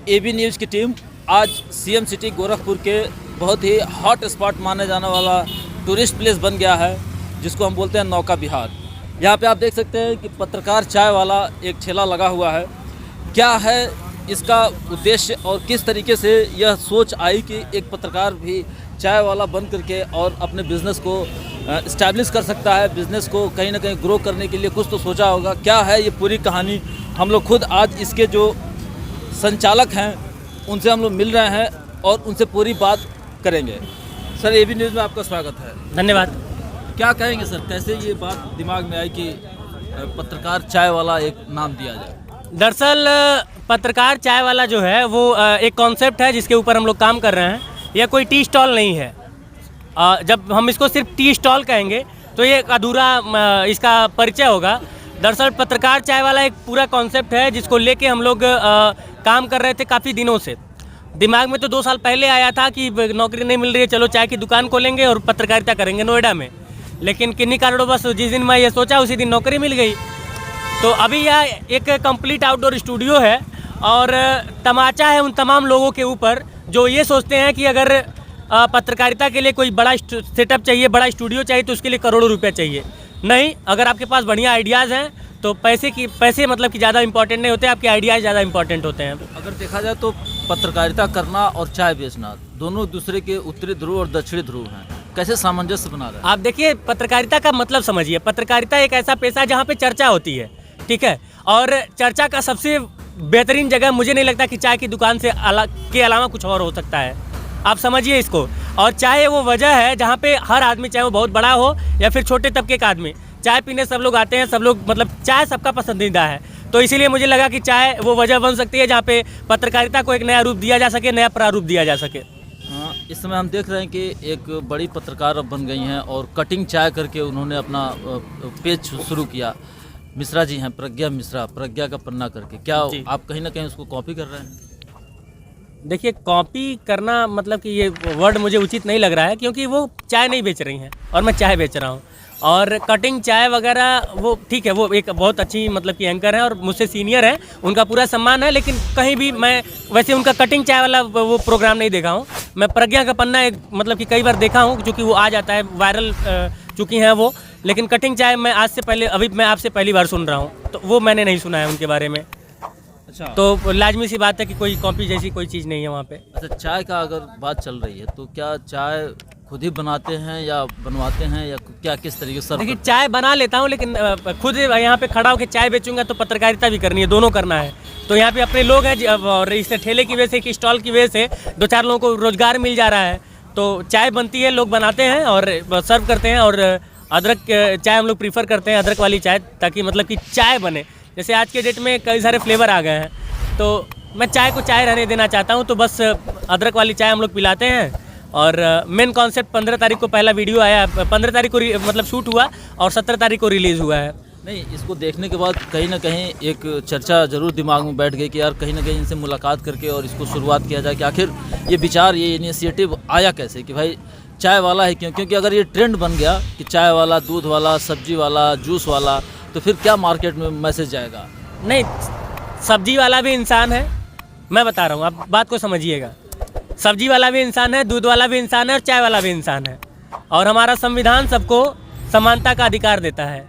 AB news की team आज CM city Gorakhpur के बहुत ही हॉट स्पॉट माने जाने वाला टूरिस्ट प्लेस बन गया है, जिसको हम बोलते हैं नौका विहार। यहाँ पे आप देख सकते हैं कि पत्रकार चाय वाला एक ठेला लगा हुआ है। क्या है इसका उद्देश्य और किस तरीके से यह सोच आई कि एक पत्रकार भी चाय वाला बन करके और अपने बिज़नेस को इस्टेब्लिश कर सकता है, बिज़नेस को कहीं ना कहीं ग्रो करने के लिए कुछ तो सोचा होगा। क्या है ये पूरी कहानी, हम लोग खुद आज इसके जो संचालक हैं उनसे हम लोग मिल रहे हैं और उनसे पूरी बात करेंगे। सर, एबी न्यूज़ में आपका स्वागत है। धन्यवाद। क्या कहेंगे सर, कैसे ये बात दिमाग में आई कि पत्रकार चाय वाला एक नाम दिया जाए? दरअसल पत्रकार चाय वाला जो है वो एक कॉन्सेप्ट है जिसके ऊपर हम लोग काम कर रहे हैं। यह कोई टी स्टॉल नहीं है। जब हम इसको सिर्फ टी स्टॉल कहेंगे तो ये अधूरा इसका परिचय होगा। दरअसल पत्रकार चाय वाला एक पूरा कॉन्सेप्ट है जिसको लेके हम लोग काम कर रहे थे काफ़ी दिनों से। दिमाग में तो 2 साल पहले आया था कि नौकरी नहीं मिल रही है, चलो चाय की दुकान खोलेंगे और पत्रकारिता करेंगे नोएडा में। लेकिन किन्हीं कारणों बस जिस दिन मैं ये सोचा उसी दिन नौकरी मिल गई। तो अभी यह एक कंप्लीट आउटडोर स्टूडियो है और तमाचा है उन तमाम लोगों के ऊपर जो ये सोचते हैं कि अगर पत्रकारिता के लिए कोई बड़ा सेटअप चाहिए, बड़ा स्टूडियो चाहिए तो उसके लिए करोड़ों रुपये चाहिए। नहीं, अगर आपके पास बढ़िया आइडियाज़ हैं तो पैसे मतलब कि ज़्यादा इंपॉर्टेंट नहीं होते, आपके आइडियाज़ ज़्यादा इंपॉर्टेंट होते हैं। अगर देखा जाए तो पत्रकारिता करना और चाय बेचना दोनों दूसरे के उत्तरी ध्रुव और दक्षिणी ध्रुव हैं, कैसे सामंजस्य बना रहे हैं? आप देखिए, पत्रकारिता का मतलब समझिए। पत्रकारिता एक ऐसा पेशा है जहाँ पे चर्चा होती है, ठीक है। और चर्चा का सबसे बेहतरीन जगह मुझे नहीं लगता कि चाय की दुकान से के अलावा कुछ और हो सकता है। आप समझिए इसको। और चाय वो वजह है जहाँ पे हर आदमी, चाहे वो बहुत बड़ा हो या फिर छोटे तबके का आदमी, चाय पीने सब लोग आते हैं। सब लोग मतलब चाय सबका पसंदीदा है। तो इसीलिए मुझे लगा कि चाय वो वजह बन सकती है जहाँ पे पत्रकारिता को एक नया रूप दिया जा सके, नया प्रारूप दिया जा सके। इस समय हम देख रहे हैं कि एक बड़ी पत्रकार अब बन गई हैं और कटिंग चाय करके उन्होंने अपना पेज शुरू किया। मिश्रा जी हैं, प्रज्ञा मिश्रा, प्रज्ञा का पन्ना करके। क्या आप कहीं ना कहीं उसको कॉपी कर रहे हैं? देखिए, कॉपी करना मतलब कि ये वर्ड मुझे उचित नहीं लग रहा है, क्योंकि वो चाय नहीं बेच रही हैं और मैं चाय बेच रहा हूँ। और कटिंग चाय वगैरह वो ठीक है, वो एक बहुत अच्छी मतलब कि एंकर है और मुझसे सीनियर है, उनका पूरा सम्मान है। लेकिन कहीं भी मैं वैसे उनका कटिंग चाय वाला वो प्रोग्राम नहीं देखा हूँ। मैं प्रज्ञा का पन्ना एक मतलब कि कई बार देखा हूँ, क्योंकि वो आ जाता है, वायरल चुकी हैं वो। लेकिन कटिंग चाय मैं अभी मैं आपसे पहली बार सुन रहा हूँ, तो वो मैंने नहीं सुना है उनके बारे में। अच्छा, तो लाजमी सी बात है कि कोई कॉपी जैसी कोई चीज़ नहीं है वहाँ पे। अच्छा, चाय का अगर बात चल रही है तो क्या चाय खुद ही बनाते हैं या बनवाते हैं या क्या, किस तरीके से? देखिए, चाय बना लेता हूँ, लेकिन खुद यहाँ पे खड़ा होकर चाय बेचूंगा तो पत्रकारिता भी करनी है, दोनों करना है। तो यहाँ पे अपने लोग हैं और इस ठेले की वजह से, एक स्टॉल की वजह से 2-4 लोगों को रोजगार मिल जा रहा है। तो चाय बनती है, लोग बनाते हैं और सर्व करते हैं। और अदरक चाय हम लोग प्रीफर करते हैं, अदरक वाली चाय, ताकि मतलब कि चाय बने। जैसे आज के डेट में कई सारे फ्लेवर आ गए हैं, तो मैं चाय को चाय रहने देना चाहता हूँ। तो बस अदरक वाली चाय हम लोग पिलाते हैं। और मेन कॉन्सेप्ट 15 तारीख को पहला वीडियो आया, 15 तारीख को मतलब शूट हुआ और 17 तारीख को रिलीज़ हुआ है। नहीं, इसको देखने के बाद कहीं ना कहीं एक चर्चा जरूर दिमाग में बैठ गई कि यार कहीं ना कहीं इनसे मुलाकात करके और इसको शुरुआत किया जाए कि आखिर ये विचार, ये इनिशिएटिव आया कैसे कि भाई चाय वाला है क्यों? क्योंकि अगर ये ट्रेंड बन गया कि चाय वाला, दूध वाला, सब्जी वाला, जूस वाला, तो फिर क्या मार्केट में मैसेज जाएगा? नहीं, सब्जी वाला भी इंसान है, मैं बता रहा हूँ, आप बात को समझिएगा। सब्जी वाला भी इंसान है, दूध वाला भी इंसान है और चाय वाला भी इंसान है। और हमारा संविधान सबको समानता का अधिकार देता है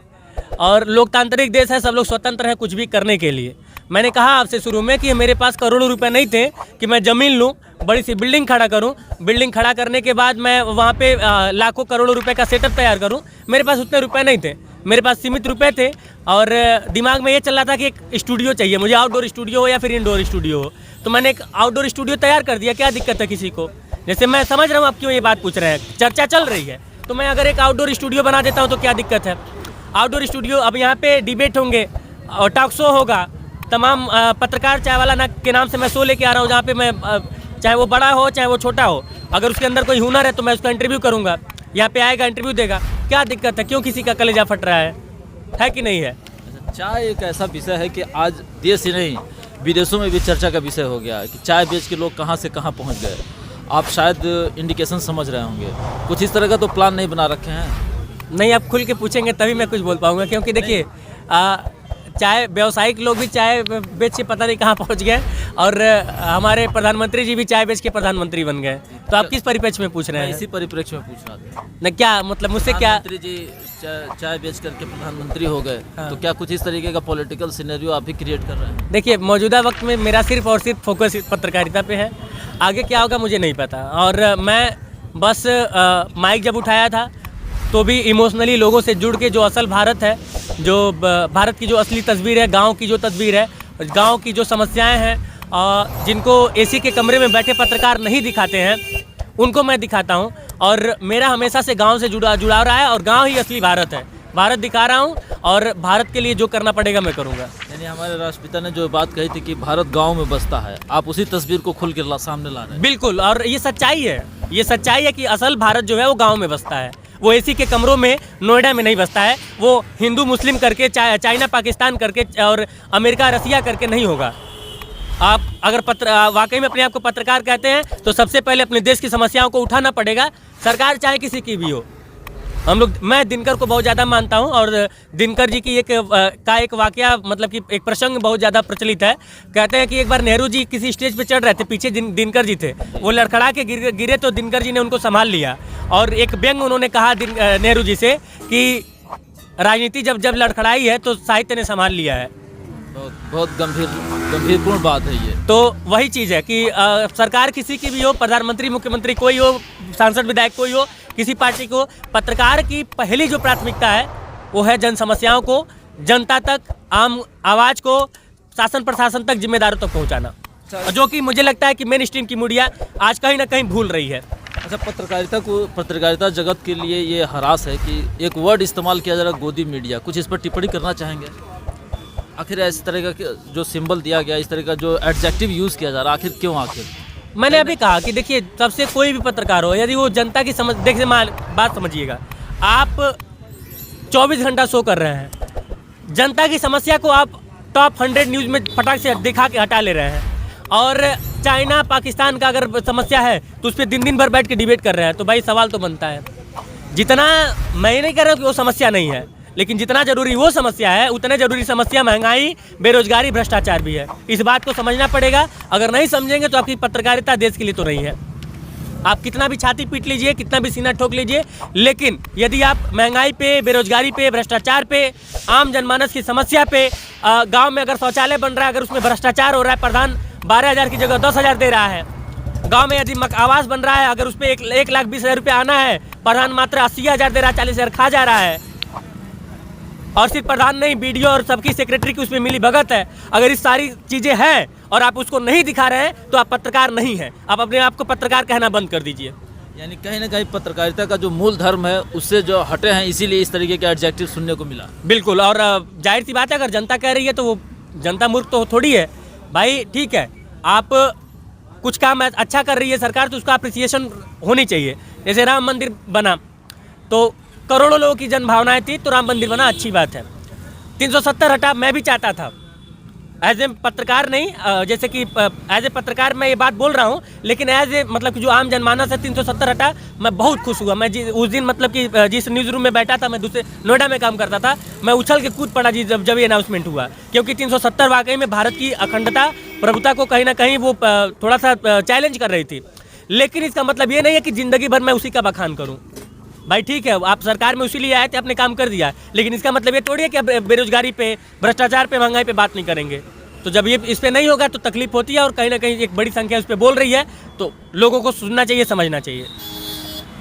और लोकतांत्रिक देश है, सब लोग स्वतंत्र हैं कुछ भी करने के लिए। मैंने कहा आपसे शुरू में कि मेरे पास करोड़ों रुपए नहीं थे कि मैं ज़मीन लूँ, बड़ी सी बिल्डिंग खड़ा करूँ, बिल्डिंग खड़ा करने के बाद मैं वहाँ पे लाखों करोड़ों रुपए का सेटअप तैयार करूँ। मेरे पास उतने रुपए नहीं थे, मेरे पास सीमित रुपए थे और दिमाग में ये चल रहा था कि एक स्टूडियो चाहिए मुझे, आउटडोर स्टूडियो हो या फिर इंडोर स्टूडियो हो। तो मैंने एक आउटडोर स्टूडियो तैयार कर दिया। क्या दिक्कत है किसी को? जैसे मैं समझ रहा हूँ आप क्यों ये बात पूछ रहे हैं, चर्चा चल रही है, तो मैं अगर एक आउटडोर स्टूडियो बना देता हूँ तो क्या दिक्कत है? आउटडोर स्टूडियो, अब यहाँ पे डिबेट होंगे और टॉक शो होगा, तमाम पत्रकार चाय वाला के नाम से मैं शो लेके आ रहा हूँ, जहाँ पे मैं चाहे वो बड़ा हो चाहे वो छोटा हो, अगर उसके अंदर कोई हुनर है तो मैं उसका इंटरव्यू करूँगा। यहाँ पे आएगा, इंटरव्यू देगा, क्या दिक्कत है? क्यों किसी का कलेजा फट रहा है कि नहीं है? चाय एक ऐसा विषय है कि आज देश ही नहीं विदेशों में भी चर्चा का विषय हो गया कि चाय बेच के लोग कहाँ से कहाँ पहुँच गए। आप शायद इंडिकेशन समझ रहे होंगे, कुछ इस तरह का तो प्लान नहीं बना रखे हैं? नहीं, आप खुल के पूछेंगे तभी मैं कुछ बोल पाऊँगा, क्योंकि देखिए चाय व्यावसायिक लोग भी चाय बेच के पता नहीं कहाँ पहुँच गए, और हमारे प्रधानमंत्री जी भी चाय बेच के प्रधानमंत्री बन गए। तो आप किस परिप्रेक्ष्य में पूछ रहे हैं? इसी परिप्रेक्ष्य में पूछ रहा था न, क्या मतलब मुझसे क्या? प्रधानमंत्री जी चाय बेच करके प्रधानमंत्री हो गए, तो क्या कुछ इस तरीके का पॉलिटिकल सिनेरियो आप भी क्रिएट कर रहे हैं? देखिए, मौजूदा वक्त में मेरा सिर्फ और सिर्फ फोकस पत्रकारिता पे है। आगे क्या होगा मुझे नहीं पता। और मैं बस माइक जब उठाया था तो भी इमोशनली लोगों से जुड़ के जो असल भारत है, जो भारत की जो असली तस्वीर है, गांव की जो तस्वीर है, गांव की जो समस्याएं हैं, जिनको एसी के कमरे में बैठे पत्रकार नहीं दिखाते हैं, उनको मैं दिखाता हूं। और मेरा हमेशा से गांव से जुड़ाव रहा है, और गांव ही असली भारत है। भारत दिखा रहा हूं, और भारत के लिए जो करना पड़ेगा मैं करूंगा। यानी हमारे राष्ट्रपिता ने जो बात कही थी कि भारत गांव में बसता है, आप उसी तस्वीर को खुल के सामने ला रहे हैं। बिल्कुल, और ये सच्चाई है। ये सच्चाई है कि असल भारत जो है वो गांव में बसता है। वो एसी के कमरों में, नोएडा में नहीं बसता है। वो हिंदू मुस्लिम करके, चाइना पाकिस्तान करके और अमेरिका रसिया करके नहीं होगा। आप अगर वाकई में अपने आप को पत्रकार कहते हैं तो सबसे पहले अपने देश की समस्याओं को उठाना पड़ेगा, सरकार चाहे किसी की भी हो। मैं दिनकर को बहुत ज़्यादा मानता हूं, और दिनकर जी की एक वाकया, मतलब कि एक प्रसंग बहुत ज़्यादा प्रचलित है। कहते हैं कि एक बार नेहरू जी किसी स्टेज पे चढ़ रहे थे, पीछे दिनकर जी थे। वो लड़खड़ा के गिरे तो दिनकर जी ने उनको संभाल लिया, और एक व्यंग उन्होंने कहा नेहरू जी से कि राजनीति जब लड़खड़ाई है तो साहित्य ने संभाल लिया है। बहुत गंभीरपूर्ण बात है ये। तो वही चीज़ है कि सरकार किसी की भी हो, प्रधानमंत्री, मुख्यमंत्री कोई हो, सांसद विधायक कोई हो, किसी पार्टी को, पत्रकार की पहली जो प्राथमिकता है वो है जन समस्याओं को, जनता तक, आम आवाज़ को, शासन प्रशासन तक, जिम्मेदारों तक पहुंचाना, जो कि मुझे लगता है कि मेन स्ट्रीम की मीडिया आज कहीं ना कहीं भूल रही है। अच्छा, पत्रकारिता जगत के लिए ये हरास है कि एक वर्ड इस्तेमाल किया जा रहा है, गोदी मीडिया। कुछ इस पर टिप्पणी करना चाहेंगे? आखिर इस तरह का जो सिंबल दिया गया, इस तरह का जो एडजेक्टिव यूज़ किया जा रहा है, आखिर क्यों? आखिर मैंने अभी कहा कि देखिए, सबसे कोई भी पत्रकार हो, यदि वो जनता की देखिए बात समझिएगा, आप 24 घंटा शो कर रहे हैं, जनता की समस्या को आप टॉप 100 न्यूज़ में फटाक से दिखा के हटा ले रहे हैं, और चाइना पाकिस्तान का अगर समस्या है तो उस पर दिन भर बैठ के डिबेट कर रहे हैं। तो भाई सवाल तो बनता है, जितना, मैं नहीं कह रहा हूँ कि वो समस्या नहीं है, लेकिन जितना जरूरी वो समस्या है, उतने जरूरी समस्या महंगाई, बेरोजगारी, भ्रष्टाचार भी है। इस बात को समझना पड़ेगा। अगर नहीं समझेंगे तो आपकी पत्रकारिता देश के लिए तो नहीं है। आप कितना भी छाती पीट लीजिए, कितना भी सीना ठोक लीजिए, लेकिन यदि आप महंगाई पे, बेरोजगारी पे, भ्रष्टाचार पे, आम जनमानस की समस्या पे, गांव में अगर शौचालय बन रहा है, अगर उसमें भ्रष्टाचार हो रहा है, प्रधान 12,000 की जगह 10,000 दे रहा है, गांव में यदि आवास बन रहा है, अगर उस पर 1,20,000 रुपये आना है, प्रधान मात्र 80,000 दे रहा है, 40,000 खा जा रहा है, और सिर्फ प्रधान नहीं, बीडीओ और सबकी सेक्रेटरी की उसमें मिली भगत है। अगर इस सारी चीज़ें हैं और आप उसको नहीं दिखा रहे हैं तो आप पत्रकार नहीं हैं। आप अपने आप को पत्रकार कहना बंद कर दीजिए। यानी कहीं ना कहीं पत्रकारिता का जो मूल धर्म है उससे जो हटे हैं, इसीलिए इस तरीके के एडजेक्टिव सुनने को मिला। बिल्कुल, और जाहिर सी बात है, अगर जनता कह रही है तो वो जनता मूर्ख तो थोड़ी है भाई। ठीक है, आप कुछ काम अच्छा कर रही है सरकार तो उसका अप्रिसिएशन होनी चाहिए। जैसे राम मंदिर बना तो करोड़ों लोगों की जन भावनाएं थी, तो राम मंदिर बना, अच्छी बात है। 370 हटा, मैं भी चाहता था, एज ए पत्रकार नहीं, जैसे कि एज ए पत्रकार मैं ये बात बोल रहा हूँ, लेकिन एज ए मतलब कि जो आम जनमानस है, 370 हटा, मैं बहुत खुश हुआ। मैं उस दिन मतलब कि जिस न्यूज़ रूम में बैठा था, मैं दूसरे नोएडा में काम करता था, मैं उछल के कूद पड़ा जब ये अनाउंसमेंट हुआ, क्योंकि 370 वाकई में भारत की अखंडता, प्रभुता को कहीं ना कहीं वो थोड़ा सा चैलेंज कर रही थी। लेकिन इसका मतलब ये नहीं है कि ज़िंदगी भर मैं उसी का बखान करूँ। भाई ठीक है, आप सरकार में उसी लिए आए थे, आपने काम कर दिया, लेकिन इसका मतलब ये थोड़ी है कि आप बेरोजगारी पे, भ्रष्टाचार पे, महंगाई पे बात नहीं करेंगे। तो जब ये इस पे नहीं होगा तो तकलीफ होती है, और कहीं ना कहीं एक बड़ी संख्या उस पर बोल रही है, तो लोगों को सुनना चाहिए, समझना चाहिए।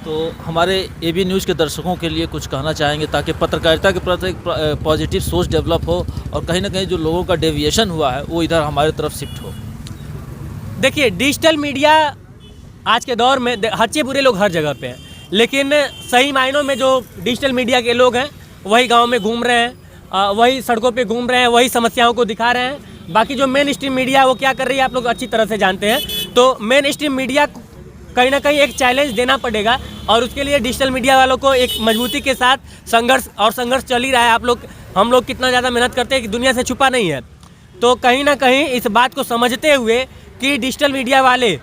तो हमारे एबी न्यूज़ के दर्शकों के लिए कुछ कहना चाहेंगे ताकि पत्रकारिता के प्रति एक पॉजिटिव सोच डेवलप हो, और कहीं ना कहीं जो लोगों का डेविएशन हुआ है वो इधर हमारी तरफ शिफ्ट हो? देखिए, डिजिटल मीडिया आज के दौर में अच्छे बुरे लोग हर जगह पे हैं, लेकिन सही मायनों में जो डिजिटल मीडिया के लोग हैं वही गांव में घूम रहे हैं, वही सड़कों पे घूम रहे हैं, वही समस्याओं को दिखा रहे हैं। बाकी जो मेन स्ट्रीम मीडिया वो क्या कर रही है आप लोग अच्छी तरह से जानते हैं। तो मेन स्ट्रीम मीडिया कहीं ना कहीं एक चैलेंज देना पड़ेगा, और उसके लिए डिजिटल मीडिया वालों को एक मजबूती के साथ संघर्ष चल ही रहा है। हम लोग कितना ज़्यादा मेहनत करते हैं कि दुनिया से छुपा नहीं है। तो कहीं ना कहीं इस बात को समझते हुए कि डिजिटल मीडिया वाले,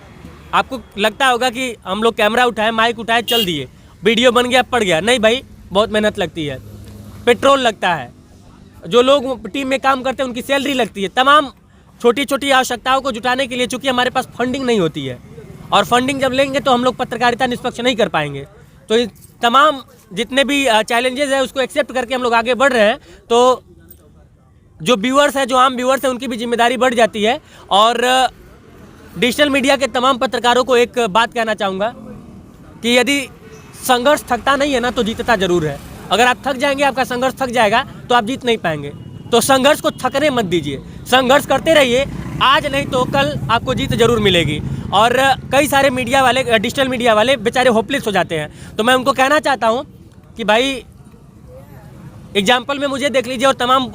आपको लगता होगा कि हम लोग कैमरा उठाए, माइक उठाए, चल दिए, वीडियो बन गया, पड़ गया। नहीं भाई, बहुत मेहनत लगती है, पेट्रोल लगता है, जो लोग टीम में काम करते हैं उनकी सैलरी लगती है। तमाम छोटी छोटी आवश्यकताओं को जुटाने के लिए चूंकि हमारे पास फंडिंग नहीं होती है, और फंडिंग जब लेंगे तो हम लोग पत्रकारिता निष्पक्ष नहीं कर पाएंगे। तो ये तमाम जितने भी चैलेंजेस हैं उसको एक्सेप्ट करके हम लोग आगे बढ़ रहे हैं। तो जो व्यूअर्स हैं, जो आम व्यूअर्स हैं, उनकी भी जिम्मेदारी बढ़ जाती है। और डिजिटल मीडिया के तमाम पत्रकारों को एक बात कहना चाहूँगा कि यदि संघर्ष थकता नहीं है ना तो जीतता जरूर है। अगर आप थक जाएंगे, आपका संघर्ष थक जाएगा तो आप जीत नहीं पाएंगे। तो संघर्ष को थकने मत दीजिए, संघर्ष करते रहिए, आज नहीं तो कल आपको जीत जरूर मिलेगी। और कई सारे मीडिया वाले, डिजिटल मीडिया वाले बेचारे होपलेस हो जाते हैं। तो मैं उनको कहना चाहता हूँ कि भाई एग्जाम्पल में मुझे देख लीजिए, और तमाम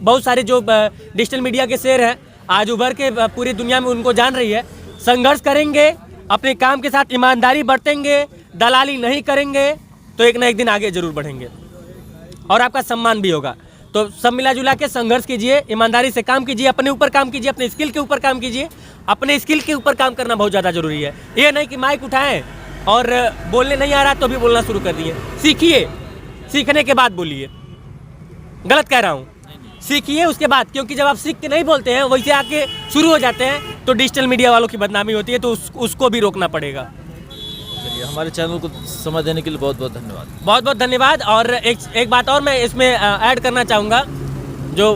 बहुत सारे जो डिजिटल मीडिया के शेर हैं आज उभर के पूरी दुनिया में उनको जान रही है। संघर्ष करेंगे, अपने काम के साथ ईमानदारी बरतेंगे, दलाली नहीं करेंगे तो एक ना एक दिन आगे जरूर बढ़ेंगे और आपका सम्मान भी होगा। तो सब मिला जुला के संघर्ष कीजिए, ईमानदारी से काम कीजिए, अपने ऊपर काम कीजिए, अपने स्किल के ऊपर काम कीजिए। अपने स्किल के ऊपर काम करना बहुत ज़्यादा जरूरी है। ये नहीं कि माइक उठाएं और बोलने नहीं आ रहा तो भी बोलना शुरू कर दिए। सीखिए, सीखने के बाद बोलिए। गलत कह रहा हूँ? सीखिए उसके बाद, क्योंकि जब आप सीख के नहीं बोलते हैं, वैसे आके शुरू हो जाते हैं तो डिजिटल मीडिया वालों की बदनामी होती है। तो उसको भी रोकना पड़ेगा। चलिए, हमारे चैनल को समय देने के लिए बहुत बहुत धन्यवाद। बहुत बहुत धन्यवाद। और एक बात और मैं इसमें ऐड करना चाहूँगा, जो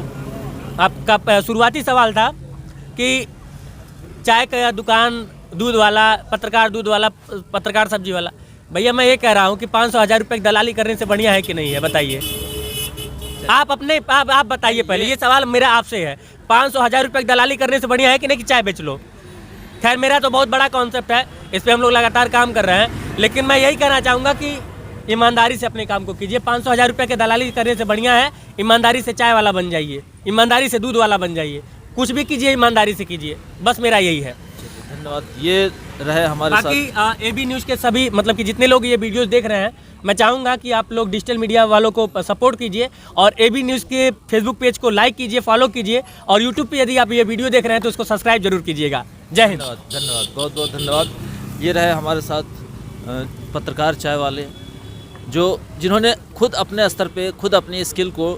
आपका शुरुआती सवाल था कि चाय का दुकान, दूध वाला, पत्रकार दूध वाला, पत्रकार सब्जी वाला। भैया मैं ये कह रहा हूँ कि 500,000 रुपये की दलाली करने से बढ़िया है कि नहीं है, बताइए आप बताइए पहले। ये सवाल मेरा आपसे है, 500,000 रुपये की दलाली करने से बढ़िया है कि नहीं कि चाय बेच लो। खैर मेरा तो बहुत बड़ा कॉन्सेप्ट है, इस पर हम लोग लगातार काम कर रहे हैं, लेकिन मैं यही कहना चाहूँगा कि ईमानदारी से अपने काम को कीजिए। 500,000 रुपये की दलाली करने से बढ़िया है ईमानदारी से चाय वाला बन जाइए, ईमानदारी से दूध वाला बन जाइए। कुछ भी कीजिए ईमानदारी से कीजिए, बस मेरा यही है। धन्यवाद। ये रहे हमारे बाकी एबी न्यूज़ के सभी, मतलब कि जितने लोग ये वीडियोस देख रहे हैं, मैं चाहूँगा कि आप लोग डिजिटल मीडिया वालों को सपोर्ट कीजिए और एबी न्यूज़ के फेसबुक पेज को लाइक कीजिए, फॉलो कीजिए, और यूट्यूब पे यदि आप ये वीडियो देख रहे हैं तो उसको सब्सक्राइब जरूर कीजिएगा। जय हिंद। धन्यवाद, बहुत बहुत धन्यवाद। ये रहे हमारे साथ पत्रकार चाय वाले, जिन्होंने खुद अपने स्तर पे खुद अपनी स्किल को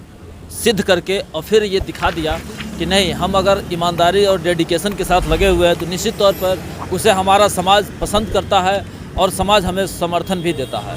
सिद्ध करके और फिर ये दिखा दिया कि नहीं, हम अगर ईमानदारी और डेडिकेशन के साथ लगे हुए हैं तो निश्चित तौर पर उसे हमारा समाज पसंद करता है और समाज हमें समर्थन भी देता है।